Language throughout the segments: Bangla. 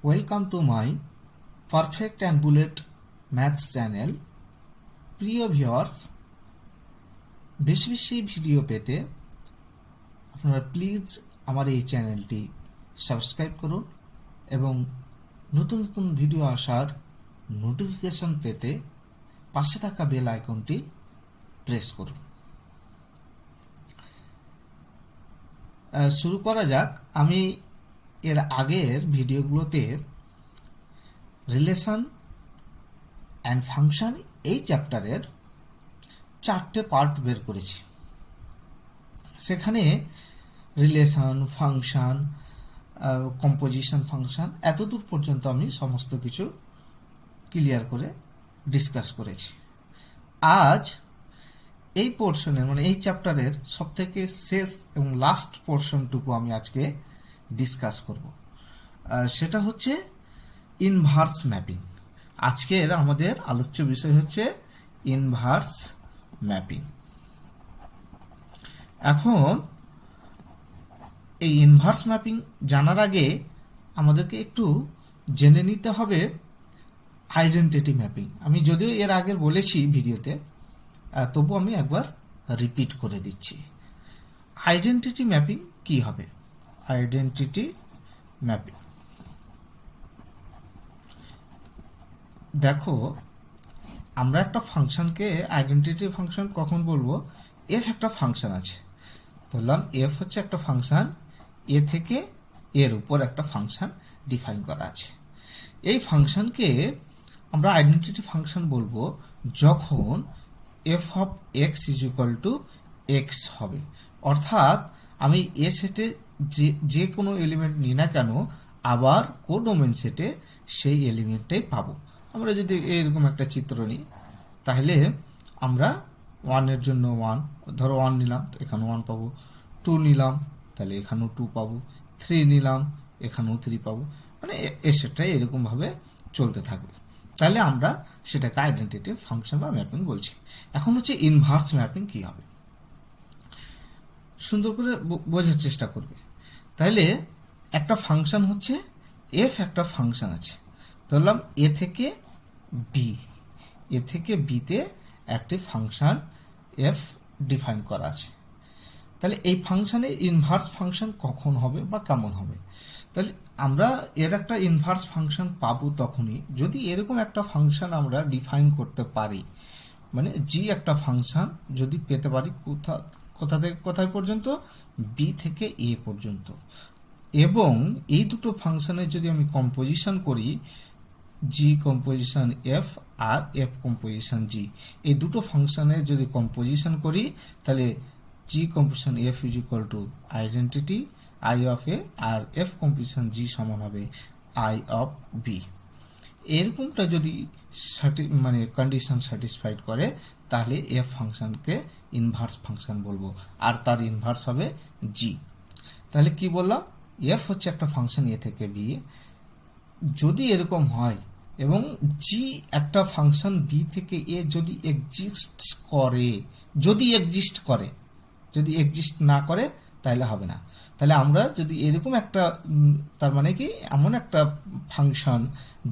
Welcome to my Perfect and Bullet Maths channel. প্রিয় ভিউয়ার্স, বেশি বেশি ভিডিও পেতে আপনারা প্লিজ আমার এই চ্যানেলটি সাবস্ক্রাইব করুন এবং নতুন নতুন ভিডিও আসার নোটিফিকেশন পেতে পাশে থাকা বেল আইকনটি প্রেস করুন। শুরু করা যাক। আমি এর আগের ভিডিওগুলোতে রিলেশন অ্যান্ড ফাংশন এই চ্যাপ্টারের 4টে পার্ট বের করেছি। সেখানে রিলেশন, ফাংশন, কম্পোজিশন ফাংশন এতদূর পর্যন্ত আমি সমস্ত কিছু ক্লিয়ার করে ডিসকাস করেছি। আজ এই পোর্শনের এই চ্যাপ্টারের সবথেকে শেষ এবং লাস্ট পোর্শনটুকু আমি আজকে ডিসকাস করব। সেটা হচ্ছে ইনভার্স ম্যাপিং। আজকের আমাদের আলোচ্য বিষয় হচ্ছে ইনভার্স ম্যাপিং। এখন এই ইনভার্স ম্যাপিং জানার আগে আমাদেরকে একটু জেনে নিতে হবে আইডেন্টিটি ম্যাপিং। আমি যদিও এর আগে বলেছি ভিডিওতে, তবু আমি একবার রিপিট করে দিচ্ছি। আইডেন্টিটি ম্যাপিং কি হবে? আইডেন্টিটি ম্যাপিং, দেখো, আমরা একটা ফাংশনকে আইডেন্টিটি ফাংশন কখন বলবো? এফ একটা ফাংশন আছে, ধরলাম এফ হচ্ছে একটা ফাংশন, এ থেকে এর উপর একটা ফাংশন ডিফাইন করা আছে। এই ফাংশনকে আমরা আইডেন্টিটি ফাংশন বলবো যখন F of x is equal to x হবে। অর্থাৎ আমি এ সেটে যে কোনো এলিমেন্ট নিই না কেন, আবার কোডোমেন সেটে সেই এলিমেন্টটাই পাবো। আমরা যদি এরকম একটা চিত্র নিই, তাহলে আমরা 1 এর জন্য 1, ধরো 1 নিলাম, এখানে 1 পাবো। 2 নিলাম, তাহলে এখানেও 2 পাবো। 3 নিলাম, এখানেও 3 পাবো। মানে এ সেটটা এরকমভাবে চলতে থাকবে। তাহলে আমরা সেটাকে আইডেন্টিটি ফাংশন বা ম্যাপিং বলছি। এখন হচ্ছে ইনভার্স ম্যাপিং কি হবে, সুন্দর করে বোঝার চেষ্টা করবে। তাহলে একটা ফাংশন হচ্ছে এফ, একটা ফাংশন আছে, ধরলাম এ থেকে বি, এ থেকে বিতে একটি ফাংশন এফ ডিফাইন করা আছে। তাহলে এই ফাংশনে ইনভার্স ফাংশন কখন হবে বা কেমন হবে? তাহলে আমরা এর একটা ইনভার্স ফাংশন পাবো তখনই যদি এরকম একটা ফাংশন আমরা ডিফাইন করতে পারি। মানে জি একটা ফাংশন যদি পেতে পারি, কোথা থেকে কোথায় পর্যন্ত? বি থেকে এ পর্যন্ত। এবং এই দুটো ফাংশনের যদি আমি কম্পোজিশন করি, জি কম্পোজিশন এফ আর এফ কম্পোজিশন জি, এই দুটো ফাংশনের যদি কম্পোজিশন করি, তাহলে g composition f is equal to identity I of A, আর এফ কম্পোজিশন জি সমান হবে আই অফ বি। এরকমটা যদি কন্ডিশন স্যাটিসফাইড করে, তাহলে এফ ফাংশনকে ইনভার্স ফাংশন বলবো, আর তার ইনভার্স হবে জি। তাহলে কি বললাম? এফ হচ্ছে একটা ফাংশন এ থেকে বি, যদি এরকম হয় এবং জি একটা ফাংশন বি থেকে এ যদি এক্সিস্ট করে, যদি এক্সিস্ট না করে তাহলে হবে না। তাহলে আমরা যদি এরকম একটা, তার মানে কি, এমন একটা ফাংশন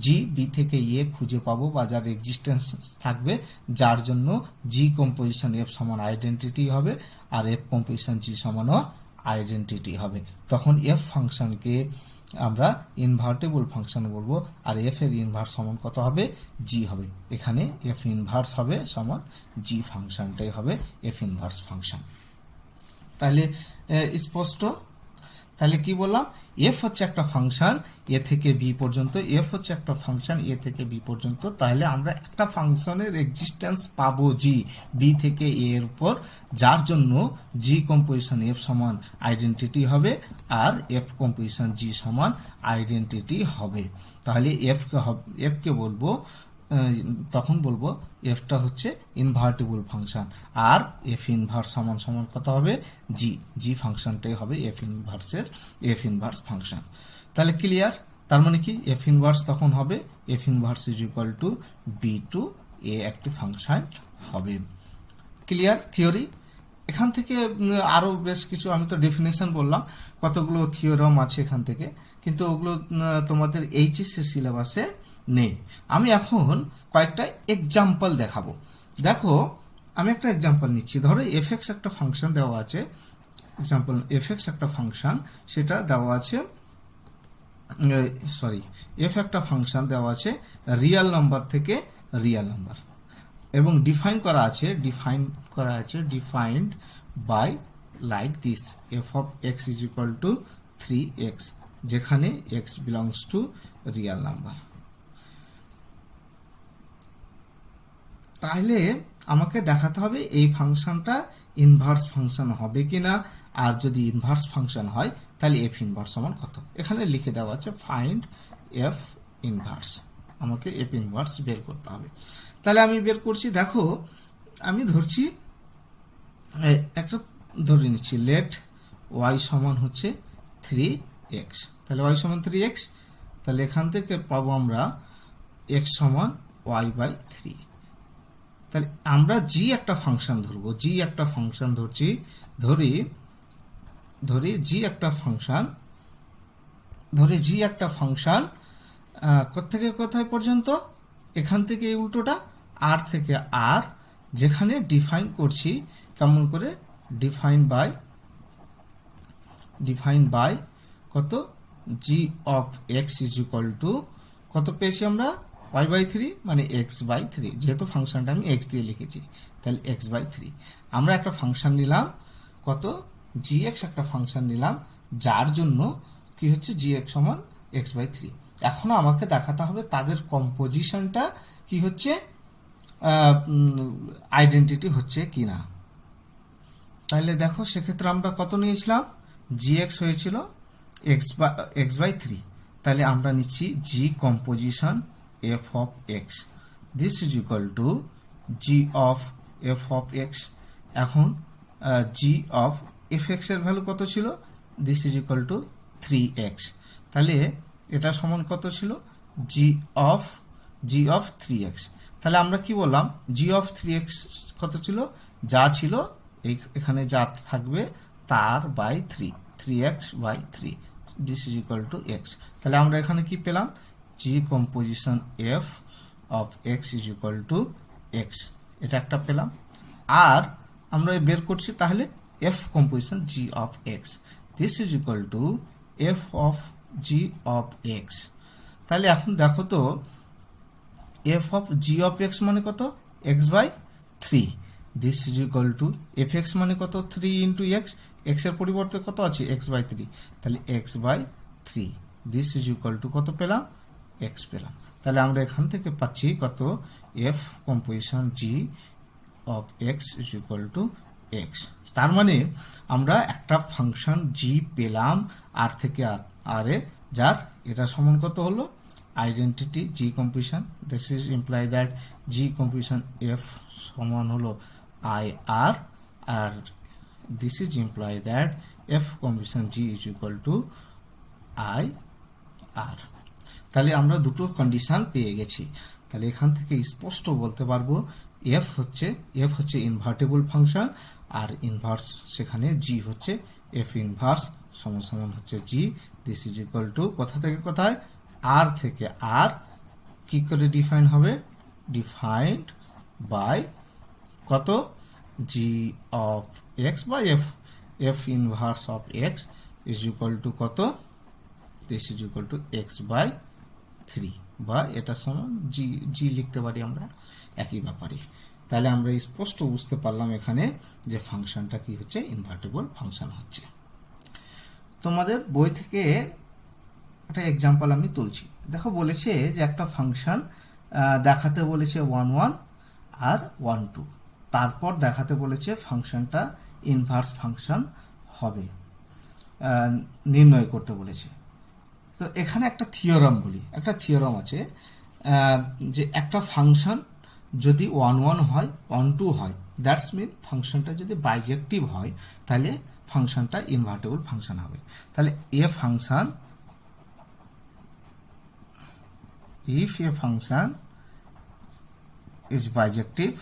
জি বি থেকে এ খুঁজে পাবো বা যার এক্সিস্টেন্স থাকবে, যার জন্য জি কম্পোজিশন এফ সমান আইডেন্টিটি হবে আর এফ কম্পোজিশন জি সমানও আইডেন্টিটি হবে, তখন এফ ফাংশনকে আমরা ইনভার্টেবল ফাংশন বলবো। আর এফ এর ইনভার্স সমান কত হবে? জি হবে। এখানে এফ ইনভার্স হবে সমান জি, ফাংশনটাই হবে এফ ইনভার্স ফাংশন। তাহলে স্পষ্ট? তাহলে কি বললাম? এফ হচ্ছে একটা ফাংশন এ থেকে বি পর্যন্ত, এফ হচ্ছে একটা ফাংশন এ থেকে বি পর্যন্ত। তাহলে আমরা একটা ফাংশনের এক্সিস্টেন্স পাবো জি বি থেকে এ এর উপর, যার জন্য জি কম্পোজিশন এফ সমান আইডেন্টিটি হবে আর এফ কম্পোজিশন জি সমান আইডেন্টিটি হবে। তাহলে এফকে বলবো, তখন বলবো এফটা হচ্ছে ইনভার্টেবল ফাংশন, আর এফ ইনভার্স সমান সমান কত হবে? জি, জি ফাংশনটাই হবে এফ ইনভার্স ফাংশন। তাহলে ক্লিয়ার? তার মানে কি, এফ ইনভার্স তখন হবে f inverse is equal to B to A একটি ফাংশন হবে। Clear theory? এখান থেকে আরো বেশ কিছু, আমি তো ডেফিনেশন বললাম, কতগুলো থিওরাম আছে এখান থেকে। কিন্তু ওগুলো তোমাদের এইচএসসি সিলেবাসে নেই। আমি এখন কয়েকটা এক্সাম্পল দেখাবো। দেখো আমি একটা এক্সাম্পল নিচ্ছি। ধরো এফএক্স একটা ফাংশন দেওয়া আছে, এক্সাম্পল এফএক্স একটা ফাংশন, সেটা দেওয়া আছে এফ একটা ফাংশন দেওয়া আছে রিয়েল নাম্বার থেকে রিয়েল নাম্বার, এবং ডিফাইন করা আছে defined by like this f of x is equal to 3x, যেখানে x belongs to real number. তাহলে আমাকে দেখাতে হবে এই ফাংশনটা ইনভার্স ফাংশন হবে কিনা, আর যদি ইনভার্স ফাংশন হয় তাহলে এফ ইনভার্স সমান কত। এখানে লিখে দেওয়া আছে ফাইন্ড এফ ইনভার্স, আমাকে এফ ইনভার্স বের করতে হবে। তাহলে আমি বের করছি। দেখো আমি ধরছি একটা ধরে নিচ্ছি লেট ওয়াই সমান হচ্ছে 3x, তাহলে ওয়াই সমান 3x, তাহলে এখান থেকে পাবো আমরা x সমান y বাই 3। তাহলে আমরা জি একটা ফাংশন ধরবো, জি একটা ফাংশন ধরছি, ধরি জি একটা ফাংশন কোথেকে কোথায় পর্যন্ত, এখান থেকে এই উল্টোটা আর থেকে আর, যেখানে ডিফাইন করছি কেমন করে, ডিফাইন বাই কত, g of x is equal to কত পেয়েছি আমরা, y বাই 3 মানে x বাই 3, যেহেতু ফাংশনটা আমি x দিয়ে লিখেছি তাহলে x বাই 3। আমরা একটা ফাংশন নিলাম কত, gx একটা ফাংশন নিলাম, যার জন্য কি হচ্ছে gx সমান x বাই 3। এখন আমাকে দেখাতে হবে তাদের কম্পোজিশনটা কি হচ্ছে, আইডেন্টিটি হচ্ছে কিনা। তাহলে দেখো সেক্ষেত্রে আমরা কত নিয়েছিলাম, gx হয়েছিল x বাই 3, তাহলে আমরা নিচ্ছি g composition f of x, this is equal to g of f of x। এখন g of fx এর ভ্যালু কত ছিল, this is equal to 3x, তাহলে এটা সমান কত ছিল, g of 3x। তাহলে আমরা কি বললাম, g of 3x কত ছিল, যা ছিল এখানে যা থাকবে তার by 3x by 3, this is equal to x। তাহলে আমরা এখানে কি পেলাম, g composition f of x is equal to x, এটা একটা পেলাম। আর আমরা বের করছি তাহলে f composition g of x, this is equal to f of g of x। তাহলে এখন দেখো তো f of g of x মানে কত, x by 3, this is equal to fx মানে কত, 3 into x, x এর পরিবর্তে কত আছে, x by 3, তাহলে x by 3, this is equal to কত পেলাম, x পেলাম। তাহলে আমরা এখান থেকে পাচ্ছি কত, f composition g of x is equal to x। তার মানে আমরা একটা ফাংশন g পেলাম আর থেকে আর এ, যার এটা সমান কত হলো, identity g composition, this is imply that g composition f সমান হলো i r, আর this is imply that f composition g is equal to i r। তাহলে আমরা দুটো কন্ডিশন পেয়ে গেছি। তাহলে এখান থেকে স্পষ্ট বলতে পারবো f হচ্ছে ইনভার্টেবল ফাংশন, আর ইনভার্স সেখানে g হচ্ছে f ইনভার্স সমান হচ্ছে g, this is equal two কোথা থেকে কোথায়, r থেকে r, কি করে ডিফাইন হবে, ডিফাইন্ড বাই কত, g of x by f inverse of x is equal to কত, this is equal to x by 3, বা এটা সমান g লিখতে পারি আমরা, একই ব্যাপারে। তাহলে আমরা স্পষ্ট বুঝতে পারলাম এখানে যে ফাংশনটা কি হচ্ছে, ইনভার্টেবল ফাংশন হচ্ছে। তোমাদের বই থেকে একটা এক্সাম্পল আমি তুলছি। দেখো বলেছে যে একটা ফাংশন দেখাতে বলেছে 1 1 আর 1 2, তারপর দেখাতে বলেছে ফাংশনটা ইনভার্স ফাংশন হবে, নির্ণয় করতে বলেছে। তো এখানে একটা থিওরাম বলি, একটা থিওরাম আছে যে একটা ফাংশন যদি 1 1 হয় 1 2 হয়, দ্যাটস মিন ফাংশনটা যদি বাইজেক্টিভ হয় তাহলে ফাংশনটা ইনভার্টেবল ফাংশন হবে। তাহলে এ function, if a function is bijective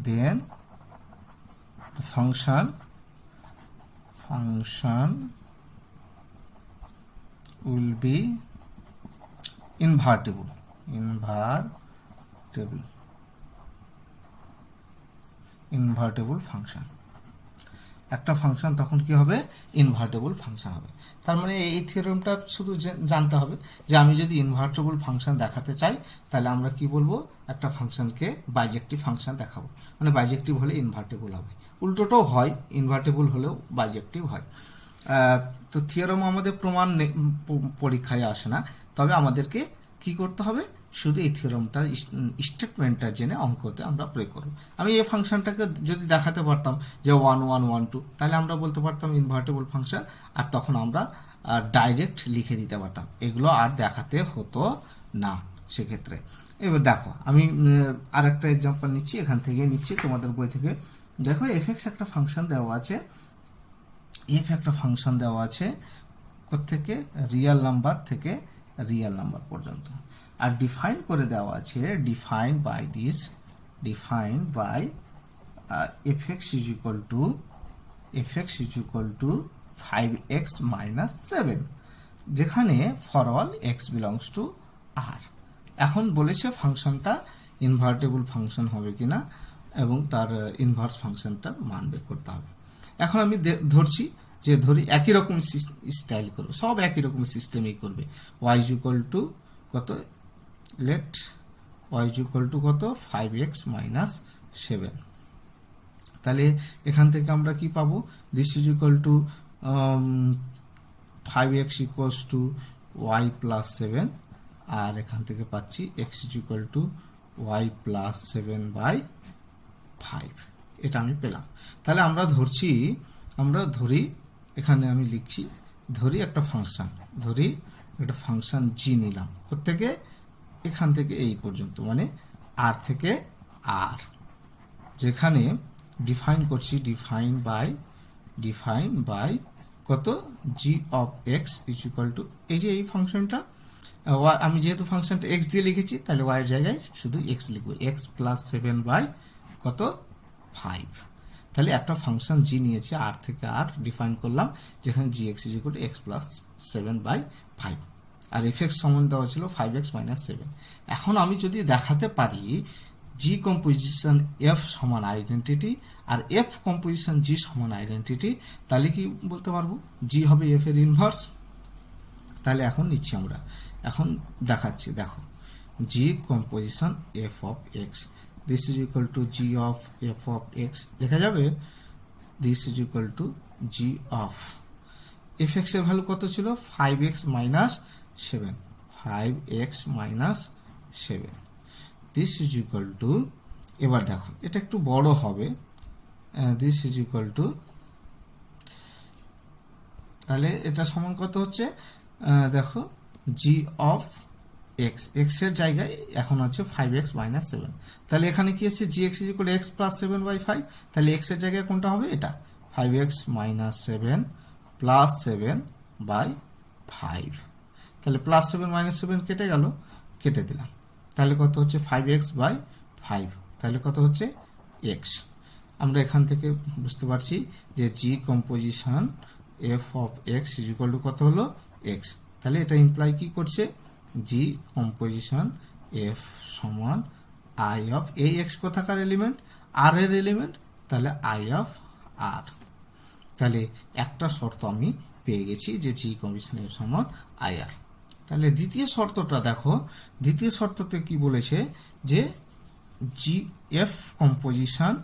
then the function will be invertible function. একটা ফাংশন তখন কি হবে, ইনভার্টেবল ফাংশন হবে। তার মানে এই থিওরেমটা শুধু জানতে হবে যে আমি যদি ইনভার্টেবল ফাংশন দেখাতে চাই তাহলে আমরা কি বলবো, একটা ফাংশনকে বাইজেক্টিভ ফাংশন দেখাবো, মানে বাইজেক্টিভ হলে ইনভার্টেবল হবে, উল্টোটাও হয়, ইনভার্টেবল হলেও বাইজেক্টিভ হয়। তো থিওরেম আমাদের প্রমাণ পরীক্ষায় আসে না, তবে আমাদেরকে কি করতে হবে, শুধু এই থিওরেমটা স্টেটমেন্টটা জেনে অঙ্কতে আমরা প্রয়োগ করব। আমি এই ফাংশনটাকে যদি দেখাতে পারতাম যে 1 1 1 2, তাহলে আমরা বলতে পারতাম ইনভার্টেবল ফাংশন, আর তখন আমরা ডাইরেক্ট লিখে দিতে পারতাম, এগুলো আর দেখাতে হতো না সেক্ষেত্রে। এবার দেখো আমি আরেকটা এক্সাম্পল নিচ্ছি, এখান থেকে নিচ্ছি তোমাদের বই থেকে। দেখো এফএক্স একটা ফাংশন দেওয়া আছে, একটা ফাংশন দেওয়া আছে কোত্থেকে, রিয়েল নাম্বার থেকে রিয়েল নাম্বার পর্যন্ত, আর ডিফাইন করে দেওয়া আছে define by fx is equal to 5x minus 7, যেখানে for all x belongs to r। এখন বলেছে ফাংশনটা ইনভার্টেবল ফাংশন হবে কিনা এবং তার ইনভার্স ফাংশনটার মান বের করতে হবে। এখন আমি ধরছি যে একই রকম স্টাইল করবে, সব একই রকম সিস্টেমেই করবে। y is equal to কত, late y is equal to কত, 5x minus 7। তাহলে এখান থেকে আমরা কি পাবো, this is equal to 5x equals to y plus 7, আর এখান থেকে পাচ্ছি x is equal to y plus 7 by 5, এটা আমি পেলাম। তাহলে আমরা ধরি এখানে আমি লিখছি, ধরি একটা ফাংশন g নিলাম, প্রত্যেকে এখান থেকে এই পর্যন্ত, মানে r থেকে r, যেখানে ডিফাইন করছি ডিফাইন বাই কত, g of x is equal to, এই যে এই ফাংশনটা আমি যেহেতু ফাংশনটা x দিয়ে লিখেছি, তাহলে y এর জায়গায় শুধু x লিখবো, x plus 7 বাই কত, 5। তাহলে একটা ফাংশন g নিয়েছে r থেকে r, ডিফাইন করলাম, যেখানে gx is equal to x plus 7 by 5, আর fx সমান দেওয়া ছিল 5x minus 7। এখন আমি যদি দেখাতে পারি g কম্পোজিশন f সমান আইডেন্টিটি আর f কম্পোজিশন g সমান আইডেন্টিটি, তাহলে কি বলতে পারবো, g হবে f এর ইনভার্স। তাহলে এখন নিচ্ছি আমরা, এখন দেখাচ্ছি, দেখো g composition f of x, this is equal to g of f of x, লেখা যাবে this is equal to g of fx এর ভ্যালু কত ছিল, 5x minus 7, 5x minus 7, this is equal to, এবার দেখো এটা একটু বড় হবে, this is equal to, তাহলে এটা সমান কত হচ্ছে, দেখো g of x, x এর জায়গায় এখন আছে 5x minus 7, তাহলে এখানে কি আছে, gx is equal to x plus 7 by 5, তাহলে x এর জায়গায় কোনটা হবে, এটা 5x minus 7 plus 7 by 5, তাহলে প্লাস 7 মাইনাস 7 কেটে গেল, কেটে দিলাম, তাহলে কত হচ্ছে 5x by 5, তাহলে কত হচ্ছে x। আমরা এখান থেকে বুঝতে পারছি যে g composition f of x is equal to কত হলো, x। তাহলে এটা ইমপ্লাই কি করছে, g কম্পোজিশন f সমান i of এই x কোথাকার এলিমেন্ট, r এর এলিমেন্ট, তাহলে i of r। তাহলে একটা শর্ত আমি পেয়ে গেছি যে g কম্পোজিশন f সমান i r। তাহলে দ্বিতীয় শর্তটা দেখো, দ্বিতীয় শর্ততে কি বলেছে যে জি F composition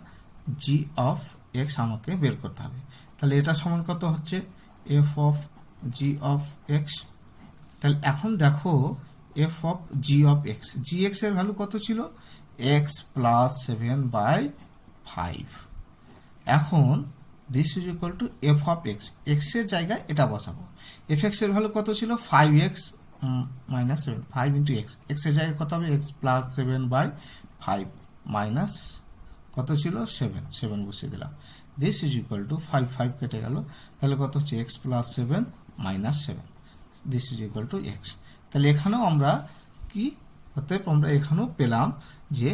g of x আমাকে বের করতে হবে। তাহলে এটা সমান কত হচ্ছে, F of G of x. তাহলে এখন দেখো F of G of x, G x এর ভ্যালু কত ছিল, এক্স প্লাস 7/5। এখন this is equal two F of x, x এর জায়গায় এটা বসাবো। এফ এক্স এর ভ্যালু কত ছিল, 5x minus 7, 5 into x, x এর জায়গায় কত হবে, এক্স প্লাস 7/5 মাইনাস কত ছিল 7 বসিয়ে দিলাম। দিস ইজ ইকুয়াল টু 5 কেটে গেল, তাহলে কত হচ্ছে x plus 7 minus 7, this is equal to x. তাহলে এখানেও আমরা কি, অতএব আমরা এখানেও পেলাম যে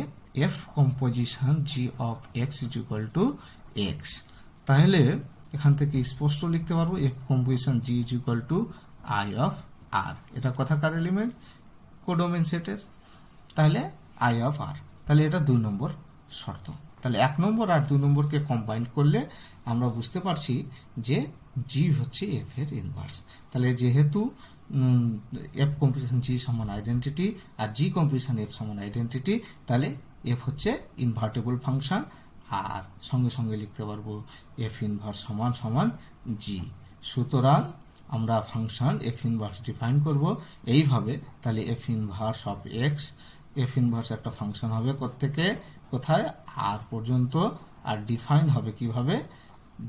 f composition g of x is equal to x. তাহলে এখান থেকে স্পষ্ট লিখতে পারবো f composition g is equal to I of R. এটা কথাকার এলিমেন্ট, কোডোমেন সেটের, তাহলে আই অফ আর। তাহলে এটা 2 নম্বর শর্ত। তাহলে 1 নম্বর আর 2 নম্বরকে কম্বাইন করলে আমরা বুঝতে পারছি যে জি হচ্ছে এফ এর ইনভার্স। তাহলে যেহেতু এফ কম্পোজিশন জি সমান আইডেন্টিটি আর জি কম্পোজিশন এফ সমান আইডেন্টিটি, তাহলে এফ হচ্ছে ইনভার্টেবল ফাংশন, আর সঙ্গে সঙ্গে লিখতে পারবো এফ ইনভার্স সমান সমান জি। সুতরাং আমরা ফাংশন এফ ইনভার্স ডিফাইন করব এইভাবে। তাহলে f inverse of x, f inverse একটা ফাংশন হবে থেকে কোথায় আর পর্যন্ত, আর ডিফাইন হবে কিভাবে,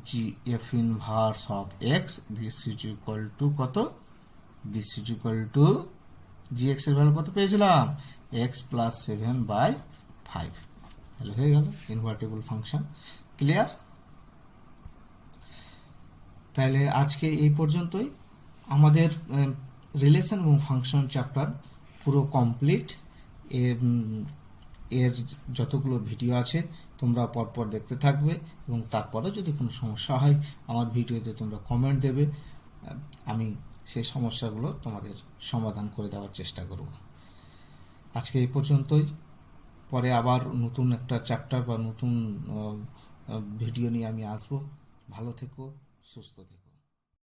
g f inverse of x this is equal to কত, this is equal to g x এর ভ্যালু কত পেয়েছিলাম, এক্স প্লাস 7/5। তাহলে হয়ে গেল ইনভার্টেবল ফাংশন। ক্লিয়ার? তাহলে আজকে এই পর্যন্তই। আমাদের রিলেশন এবং ফাংশন চ্যাপ্টার পুরো কমপ্লিট। এর যতগুলো ভিডিও আছে তোমরা পরপর দেখতে থাকবে, এবং তারপরে যদি কোনো সমস্যা হয় আমার ভিডিওতে তোমরা কমেন্ট দেবে, আমি সেই সমস্যাগুলো তোমাদের সমাধান করে দেওয়ার চেষ্টা করব। আজকে এই পর্যন্তই। পরে আবার নতুন একটা চ্যাপ্টার বা নতুন ভিডিও নিয়ে আমি আসবো। ভালো থেকো, সুস্থ থেকো।